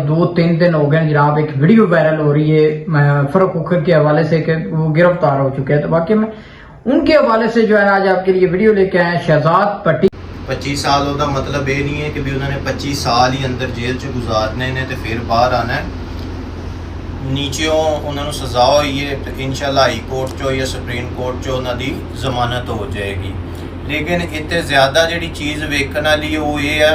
2-3 दिन हो गए जनाब, एक वीडियो वायरल हो रही है फरूख खोखर के हवाले से कि वो गिरफ्तार हो चुके हैं। तो वाकई में उनके हवाले से जो है आज आपके लिए वीडियो लेके आए शहजाद भट्टी। 25 साल का मतलब ये नहीं है कि भी उन्होंने 25 साल ही अंदर जेल च गुजारने ने तो फिर बाहर आना है। नीचों उन्होंने सजा हुई है तो इंशाल्लाह हाई कोर्ट चो या सुप्रीम कोर्ट चो उन्होंने जमानत हो जाएगी। लेकिन इतने ज़्यादा जी चीज़ वेखने वाली वो ये है,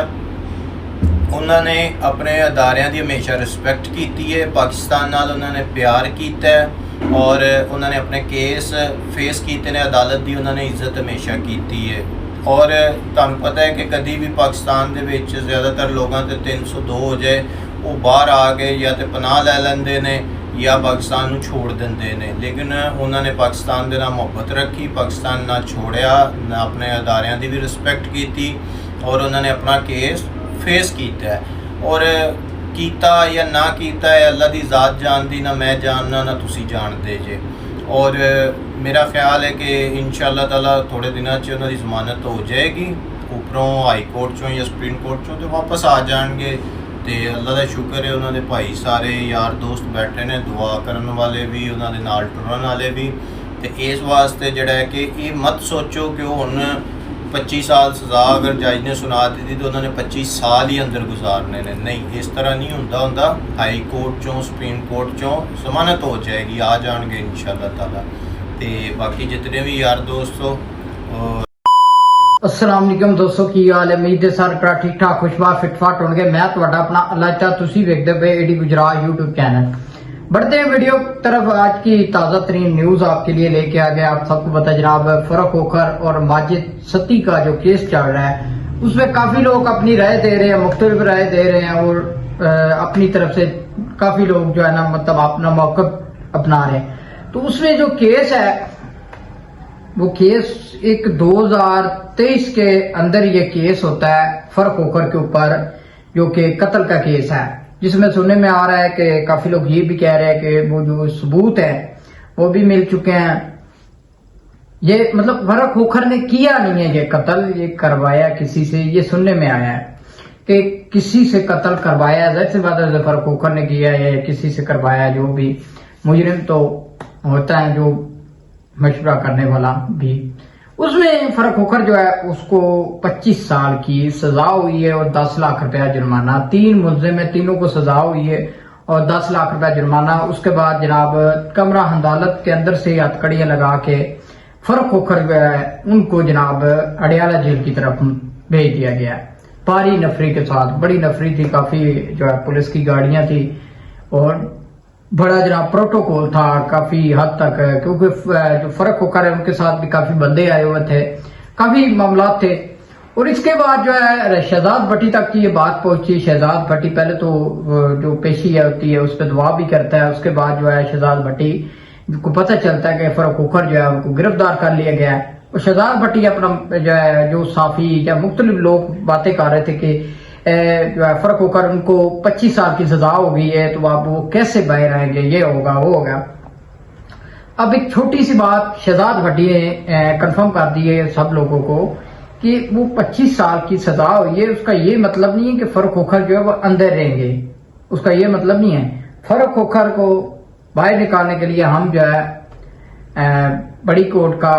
उन्होंने अपने अदारियां की हमेशा रिस्पैक्ट की है, पाकिस्तान नाल उन्होंने प्यार किया है और उन्होंने अपने केस फेस किए ने, अदालत की उन्होंने इज्जत हमेशा की है। और तुहानू पता है कि कभी भी पाकिस्तान के विच ज़्यादातर लोगों के 302 हो जाए वो बाहर आ गए या तो पनाह लै लेंदे ने या पाकिस्तान नू छोड़ देंदे ने। लेकिन उन्होंने पाकिस्तान के नाल मुहब्बत रखी, पाकिस्तान ना छोड़िया, ना अपने अदारियां की भी रिस्पैक्ट की और उन्होंने अपना केस फेस किया है। और कीता या ना कीता है अल्लाह की ज़ात जानती, ना मैं जानना ना तुसी जानते जे। और मेरा ख्याल है कि इंशाअल्लाह ताला थोड़े दिनों च उन्होंने जमानत हो जाएगी, उपरों हाई कोर्ट चों या सुप्रीम कोर्ट चों तो वापस आ जाएंगे। तो अल्लाह का शुक्र है उन्होंने भाई सारे यार दोस्त बैठे ने, दुआ करने वाले भी, उन्होंने नाल टुरन वाले भी। तो इस वास्ते जड़ा है कि ये मत सोचो कि हुण 25 साल सज़ा अगर जज ने सुना दी थी तो उन्होंने 25 साल ही अंदर गुजारने ने। नहीं, इस तरह नहीं होंदा। हाई कोर्ट चों सुप्रीम कोर्ट चों जमानत हो जाएगी, आ जाएंगे इंशाअल्लाह ताला। तो बाकी जितने भी यार दोस्त हो अस्सलाम वालेकुम दोस्तों, की हाल है? उम्मीद है सारे भरा ठीक ठाक खुशबार फिटफाट होंगे। मैं तुहाडा अपना अल्लाह चाह, तुसी वेखदे पे एडी गुजरात यूट्यूब चैनल। बढ़ते हैं वीडियो तरफ। आज की ताज़ा तरीन न्यूज़ आपके लिए लेके आ गया। आप सबको पता जनाब फरूख खोखर और माजिद सती का जो केस चल रहा है उसमें काफ़ी लोग अपनी राय दे रहे हैं, मुख्तलिफ राय दे रहे हैं और अपनी तरफ से काफ़ी लोग जो है ना मतलब अपना मौक़िफ़ अपना रहे हैं। तो उसमें जो केस है वो केस एक 2023 के अंदर ये केस होता है फरूख खोखर के ऊपर, जो कि कत्ल का केस है, जिसमें सुनने में आ रहा है कि काफी लोग ये भी कह रहे हैं कि वो जो सबूत है वो भी मिल चुके हैं। ये मतलब फरूख खोखर ने किया नहीं है ये कत्ल, ये करवाया किसी से, ये सुनने में आया है कि किसी से कत्ल करवाया। जाहिर सी बात है फरूख खोखर ने किया है या किसी से करवाया, जो भी मुजरिम तो होता है जो मशवरा करने वाला भी। उसमें फरूख खोखर जो है उसको 25 साल की सजा हुई है और 10 लाख रुपया जुर्माना। 3 मुलजिम है, तीनों को सजा हुई है और 10 लाख रुपया जुर्माना। उसके बाद जनाब कमरा अदालत के अंदर से हथकड़ियां लगा के फरूख खोखर जो है उनको जनाब अडियाला जेल की तरफ भेज दिया गया है। भारी नफरी के साथ, बड़ी नफरी थी, काफी जो है पुलिस की गाड़ियां थी और बड़ा जनाब प्रोटोकॉल था काफी हद तक, क्योंकि जो फरूख खोखर है उनके साथ भी काफी बंदे आए हुए थे, काफी मामला थे। और इसके बाद जो है शहजाद भट्टी तक की ये बात पहुंची। शहजाद भट्टी पहले तो जो पेशी होती है उस पर दुआ भी करता है। उसके बाद जो है शहजाद भट्टी को पता चलता है कि फरूख खोखर जो है उनको गिरफ्तार कर लिया गया है। और शहजाद भट्टी अपना जो है जो साफी या मुख्तलिफ लोग बातें कर रहे थे कि जो है फरूख खोखर उनको 25 साल की सजा हो गई है तो आप वो कैसे बाहर आएंगे, ये होगा वो होगा। अब एक छोटी सी बात शहजाद भट्टी ने कंफर्म कर दी है सब लोगों को कि वो 25 साल की सजा हुई है। उसका ये मतलब नहीं है कि फरूख खोखर जो है वो अंदर रहेंगे, उसका ये मतलब नहीं है। फरूख खोखर को बाहर निकालने के लिए हम जो है बड़ी कोर्ट का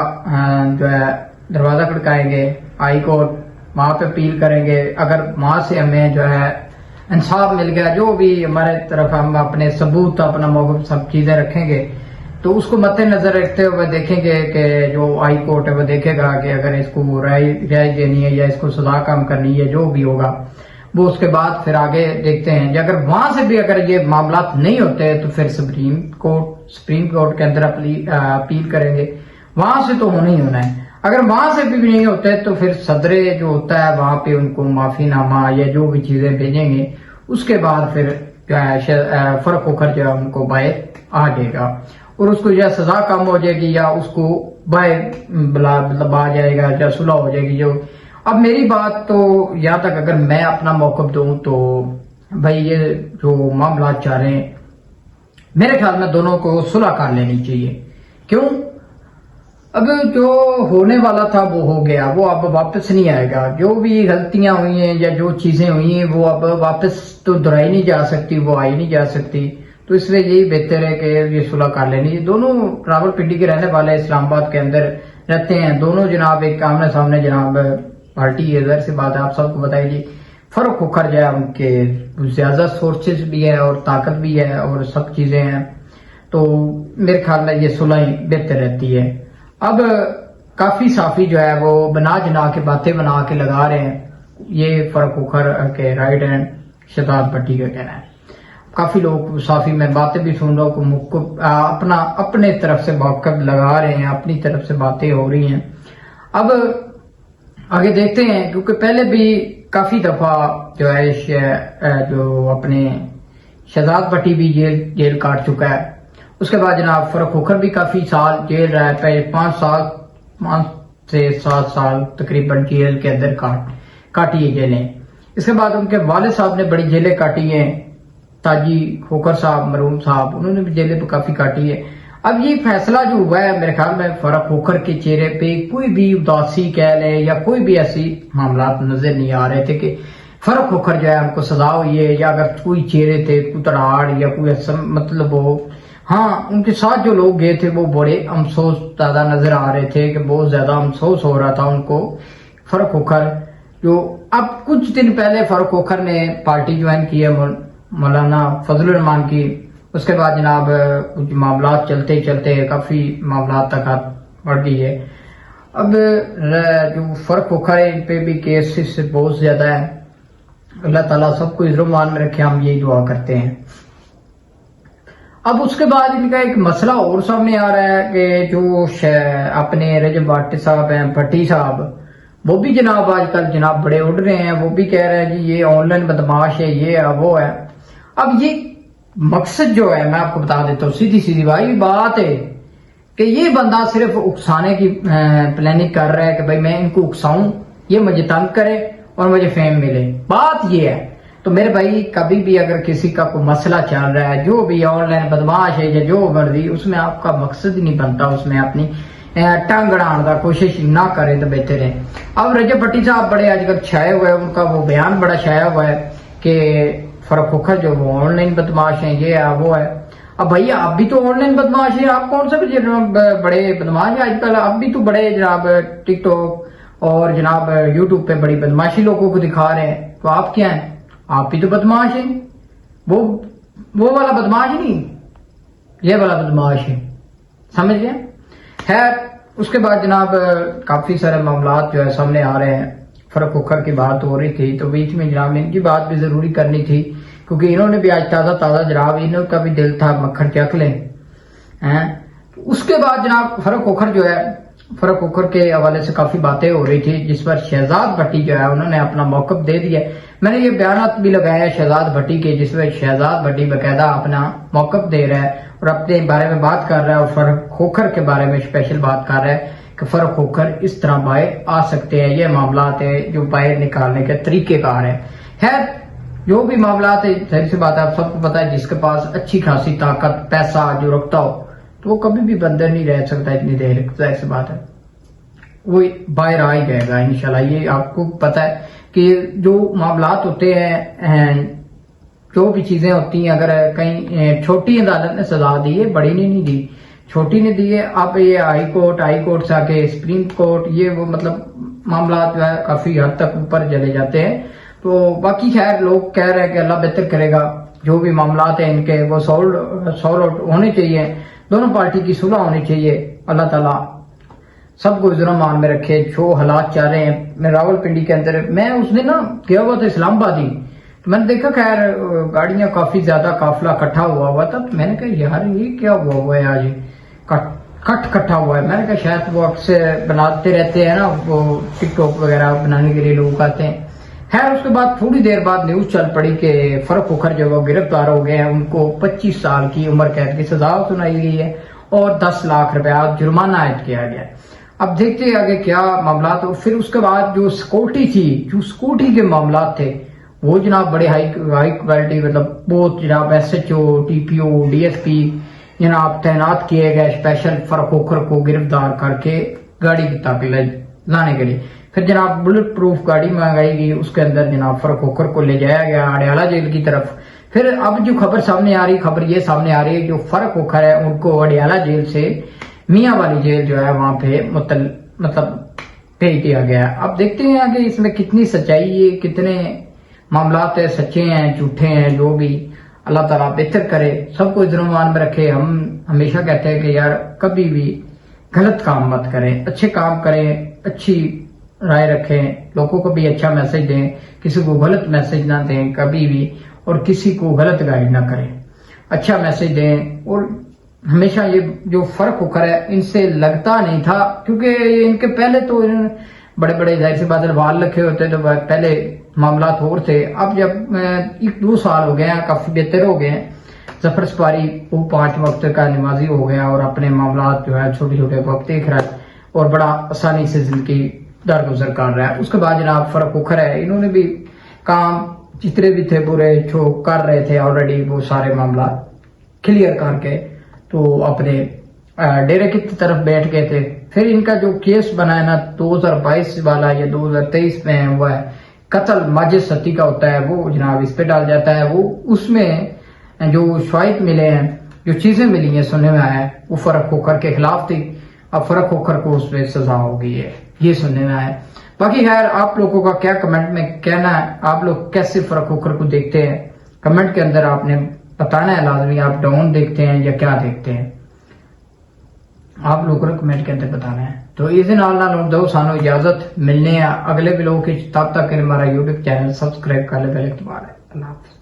जो है दरवाजा खड़काएंगे, हाई कोर्ट, वहां पे अपील करेंगे। अगर वहां से हमें जो है इंसाफ मिल गया, जो भी हमारे तरफ हम अपने सबूत अपना मौक़िफ़ सब चीजें रखेंगे, तो उसको मद्देनजर रखते हुए देखेंगे कि जो हाई कोर्ट है वो देखेगा कि अगर इसको राय देनी है या इसको सजा कम करनी है, जो भी होगा वो उसके बाद फिर आगे देखते हैं। अगर वहां से भी अगर ये मामला नहीं होते तो फिर सुप्रीम कोर्ट के अंदर अपील करेंगे। वहां से तो होना ही होना है। अगर वहां से भी नहीं होते तो फिर सदरे जो होता है वहां पे उनको माफीनामा या जो भी चीजें भेजेंगे, उसके बाद फिर फरूख खोखर जो है उनको बाहर आ जाएगा और उसको या सजा कम हो जाएगी या उसको बाहर मतलब आ जाएगा या सुलह हो जाएगी। जो अब मेरी बात तो यहाँ तक अगर मैं अपना मौक़िफ़ दूं तो भाई ये जो मामला चाह रहे हैं मेरे ख्याल में दोनों को सुलह कर लेनी चाहिए। क्यों? اب جو ہونے والا تھا وہ ہو گیا، وہ اب واپس نہیں آئے گا. جو بھی غلطیاں ہوئی ہیں یا جو چیزیں ہوئی ہیں وہ اب واپس تو دہرائی نہیں جا سکتی، وہ آئی نہیں جا سکتی. تو اس لیے یہی بہتر ہے کہ یہ صلح کر لینی. یہ دونوں راول پنڈی کے رہنے والے اسلام آباد کے اندر رہتے ہیں دونوں جناب، ایک آمنے سامنے جناب پارٹی ہے. ظاہر سی بات ہے آپ سب کو بتائی جی. فرق کھوکھر جو ہے ان کے زیادہ سورسز بھی ہے اور طاقت بھی ہے اور سب چیزیں ہیں، تو میرے خیال میں یہ صلح ہی بہتر رہتی ہے. اب کافی صافی جو ہے وہ بنا جنا کے باتیں بنا کے لگا رہے ہیں. یہ فرق کھوکھر کے رائٹ ہینڈ شہزاد بھٹی کا کہنا ہے. کافی لوگ صافی میں باتیں بھی سن رہا ہوں، اپنا اپنے طرف سے موقف لگا رہے ہیں، اپنی طرف سے باتیں ہو رہی ہیں. اب آگے دیکھتے ہیں، کیونکہ پہلے بھی کافی دفعہ جو ہے جو اپنے شہزاد بھٹی بھی جیل کاٹ چکا ہے. اس کے بعد جناب فرق کھوکھر بھی کافی سال جیل رہا ہے، پہلے 5 سے 7 سال تقریباً جیل کے اندر کاٹی ہے جیلیں. اس کے بعد ان کے والد صاحب نے بڑی جیلیں کاٹی ہیں، تاجی کھوکھر صاحب مرحوم صاحب، انہوں نے بھی جیلیں پہ کافی کاٹی ہے. اب یہ فیصلہ جو ہوا ہے میرے خیال میں فرق کھوکھر کے چہرے پہ کوئی بھی اداسی کہہ لے یا کوئی بھی ایسی معاملات نظر نہیں آ رہے تھے کہ فرق کھوکھر جو ہے ہم کو سزا ہوئی ہے، یا اگر کوئی چہرے تھے کوئی تڑاڑ یا کوئی ایسا مطلب ہو. ہاں ان کے ساتھ جو لوگ گئے تھے وہ بڑے افسوس زیادہ نظر آ رہے تھے، کہ بہت زیادہ افسوس ہو رہا تھا ان کو. فرق کھوکھر جو اب کچھ دن پہلے فرق کھوکھر نے پارٹی جوائن کی ہے مولانا فضل الرحمان کی. اس کے بعد جناب کچھ معاملات چلتے چلتے کافی معاملات تک بڑھ گئی ہے. اب جو فرق کھوکھر ہے ان پہ بھی کیس سے بہت زیادہ ہے. اللہ تعالیٰ سب کو عزت و مان میں رکھے، ہم یہی دعا کرتے ہیں. اب اس کے بعد ان کا ایک مسئلہ اور سامنے آ رہا ہے کہ جو اپنے رجب بھٹ صاحب ہیں، بھٹی صاحب، وہ بھی جناب آج کل جناب بڑے اڑ رہے ہیں. وہ بھی کہہ رہے ہیں جی یہ آن لائن بدماش ہے، یہ ہے وہ ہے. اب یہ مقصد جو ہے میں آپ کو بتا دیتا ہوں، سیدھی بھائی بات ہے کہ یہ بندہ صرف اکسانے کی پلاننگ کر رہا ہے کہ بھائی میں ان کو اکساؤں، یہ مجھے تنگ کرے اور مجھے فیم ملے. بات یہ ہے. تو میرے بھائی کبھی بھی اگر کسی کا کوئی مسئلہ چل رہا ہے، جو بھی آن لائن بدماش ہے یا جو مرضی، اس میں آپ کا مقصد ہی نہیں بنتا اس میں اپنی ٹنگ اڑانے کا کوشش نہ کریں تو بہتر ہے. اب رجب بھٹی صاحب بڑے آج کل چھائے ہوئے ہیں، ان کا وہ بیان بڑا چھایا ہوا ہے کہ فرق کھوکھر جو وہ آن لائن بدماش ہیں، یہ ہے وہ ہے. اب بھائی آپ بھی تو آن لائن بدماش ہیں، آپ کون سے بڑے بدماش ہیں آج کل؟ آپ بھی تو بڑے جناب ٹک ٹاک اور جناب یوٹیوب پہ بڑی بدماشی لوگوں کو دکھا رہے ہیں. تو آپ کیا ہیں؟ آپ بھی تو بدماش ہیں. وہ والا بدماش نہیں، یہ والا بدماش ہے، سمجھ گئے؟ خیر اس کے بعد جناب کافی سارے معاملات جو ہے سامنے آ رہے ہیں. فرق کھوکھر کی بات ہو رہی تھی تو بیچ میں جناب ان کی بات بھی ضروری کرنی تھی، کیونکہ انہوں نے بھی آج تازہ جناب انہوں کا بھی دل تھا مکھن چکھ لیں. اس کے بعد جناب فرق کھوکھر جو ہے، فرق کھوکھر کے حوالے سے کافی باتیں ہو رہی تھی، جس پر شہزاد بھٹی جو ہے انہوں نے اپنا موقف دے دیا. میں نے یہ بیانات بھی لگایا شہزاد بھٹی کے، جس میں شہزاد بھٹی باقاعدہ اپنا موقف دے رہا ہے اور اپنے بارے میں بات کر رہا ہے، اور فرق کھوکھر کے بارے میں اسپیشل بات کر رہا ہے کہ فرق کھوکھر اس طرح باہر آ سکتے ہیں. یہ معاملات ہیں جو باہر نکالنے کے طریقے کار ہیں. خیر جو بھی معاملات ہے، ظاہر سی بات ہے آپ سب کو پتا ہے، جس کے پاس اچھی خاصی طاقت پیسہ جو رکھتا ہو تو وہ کبھی بھی بندر نہیں رہ سکتا اتنی دیر. ظاہر سی بات ہے وہ باہر آ ہی جائے گا انشاءاللہ. یہ آپ کو پتا ہے کہ جو معاملات ہوتے ہیں، جو بھی چیزیں ہوتی ہیں، اگر کہیں چھوٹی عدالت نے سزا دی ہے، بڑی نے نہیں دی، چھوٹی نے دی ہے. اب یہ ہائی کورٹ سے آ کے سپریم کورٹ، یہ وہ مطلب معاملات جو ہے کافی حد تک اوپر چلے جاتے ہیں. تو باقی خیر لوگ کہہ رہے ہیں کہ اللہ بہتر کرے گا. جو بھی معاملات ہیں ان کے وہ سولڈ آؤٹ ہونے چاہیے، دونوں پارٹی کی صلح ہونی چاہیے. اللہ تعالیٰ سب کو ذرا مان میں رکھے. جو حالات چاہ رہے ہیں، میں راول پنڈی کے اندر میں اس نے نا گیا ہوا تھا اسلام آبادی، تو میں نے دیکھا خیر گاڑیاں کافی زیادہ قافلہ اکٹھا ہوا تھا. تو میں نے کہا یار یہ کیا ہوا ہے آج کٹ کٹھا ہوا ہے. میں نے کہا شاید وہ اکثر بناتے رہتے ہیں نا، وہ ٹک ٹاک وغیرہ بنانے کے لیے لوگ آتے ہیں. خیر اس کے بعد تھوڑی دیر بعد نیوز چل پڑی کہ فرق کھوکھر جو وہ گرفتار ہو گئے ہیں، ان کو 25 سال کی عمر قید کی سزا سنائی گئی ہے اور 10 لاکھ روپیہ جرمانہ عائد کیا گیا. اب دیکھتے ہیں آگے کیا معاملات. پھر اس کے بعد جو سیکورٹی تھی، جو سیکورٹی کے معاملات تھے، وہ جناب بڑے ہائی کوالٹی، مطلب بہت جناب S H O, T P O, D S P, जनाब तैनात किए गए स्पेशल फरखोखर को गिरफ्तार करके गाड़ी तक लाने के लिए। फिर जनाब बुलेट प्रूफ गाड़ी मंगाई गई, उसके अंदर जनाब फरखोखर को ले जाया गया अडयाला जेल की तरफ। फिर अब जो खबर सामने आ रही, खबर ये सामने आ रही है जो फरखोखर है उनको अडयाला जेल से मियां वाली जेल जो है वहां पे मतलब भेज दिया गया। अब देखते हैं कि इसमें कितनी सच्चाई है, कितने मामलात है सच्चे हैं झूठे हैं, जो भी अल्लाह ताला बेहतर करे, सबको इस मान में रखे। हम हमेशा कहते हैं कि यार कभी भी गलत काम मत करें, अच्छे काम करें, अच्छी राय रखें, लोगों को भी अच्छा मैसेज दें, किसी को गलत मैसेज ना दें कभी भी, और किसी को गलत गाइड ना करें, अच्छा मैसेज दें। और हमेशा ये जो फरखोखर है इनसे लगता नहीं था, क्योंकि इनके पहले तो बड़े बड़े जाहिर सी बात वाल रखे होते तो पहले मामलात और थे। अब जब 1-2 साल हो गए हैं, काफी बेहतर हो गए हैं। जफर सफारी वो 5 वक्त का नमाजी हो गया और अपने मामलात जो है छोटे छोटे वक्त देख रहा है और बड़ा आसानी से जिंदगी दरगुजर कर रहा है। उसके बाद जनाब फरखोखर है, इन्होंने भी काम जितने भी थे पूरे जो कर रहे थे ऑलरेडी वो सारे मामला क्लियर करके तो अपने डेरे की तरफ बैठ गए थे। फिर इनका जो केस बना है ना 2022 वाला या 2023 में हुआ है, कत्ल माजिद सती का होता है, वो जनाब इस पे डाल जाता है। वो उसमें जो शवाहिद मिले हैं, जो चीजें मिली हैं, सुनने में आया है वो फरखोखर के खिलाफ थी। अब फरखोखर को उसमें सजा हो गई है, ये सुनने में आया। बाकी खैर आप लोगों का क्या कमेंट में कहना है, आप लोग कैसे फरखोखर को देखते हैं, कमेंट के अंदर आपने बताना है लाजमी। आप डाउन देखते हैं या क्या देखते हैं, आप लोगों को कमेंट के अंदर बताना है। तो इसी नाल दो सानू इजाजत, मिलने अगले ब्लॉग की, तब तक हमारा यूट्यूब चैनल सब्सक्राइब कर ले, बेल दबा ले। अल्लाह हाफिज़।